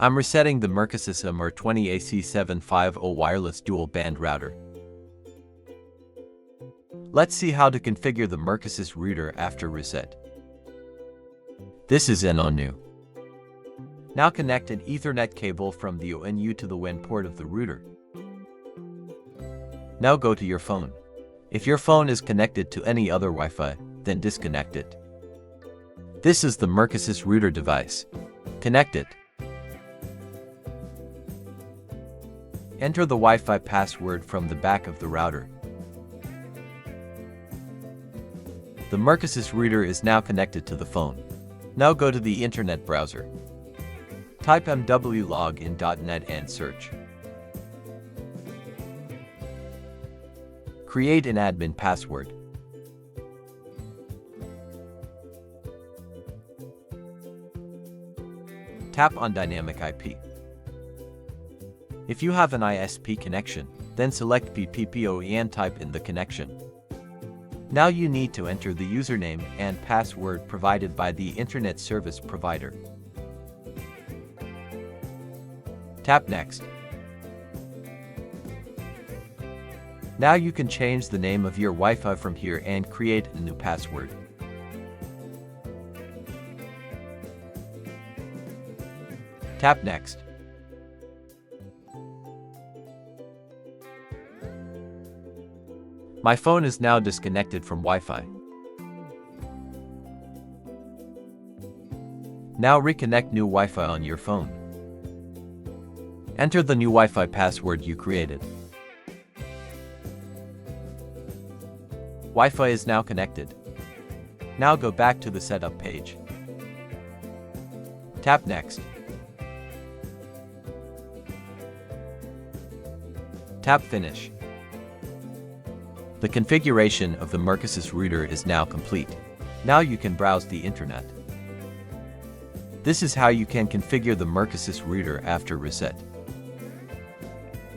I'm resetting the Mercusys AC750 AC750 wireless dual-band router. Let's see how to configure the Mercusys router after reset. This is an ONU. Now connect an Ethernet cable from the ONU to the WAN port of the router. Now go to your phone. If your phone is connected to any other Wi-Fi, then disconnect it. This is the Mercusys router device. Connect it. Enter the Wi-Fi password from the back of the router. The Mercusys router is now connected to the phone. Now go to the internet browser. Type mwlogin.net and search. Create an admin password. Tap on Dynamic IP. If you have an ISP connection, then select PPPoE and type in the connection. Now you need to enter the username and password provided by the internet service provider. Tap Next. Now you can change the name of your Wi-Fi from here and create a new password. Tap Next. My phone is now disconnected from Wi-Fi. Now reconnect new Wi-Fi on your phone. Enter the new Wi-Fi password you created. Wi-Fi is now connected. Now go back to the setup page. Tap Next. Tap Finish. The configuration of the Mercusys router is now complete. Now you can browse the internet. This is how you can configure the Mercusys router after reset.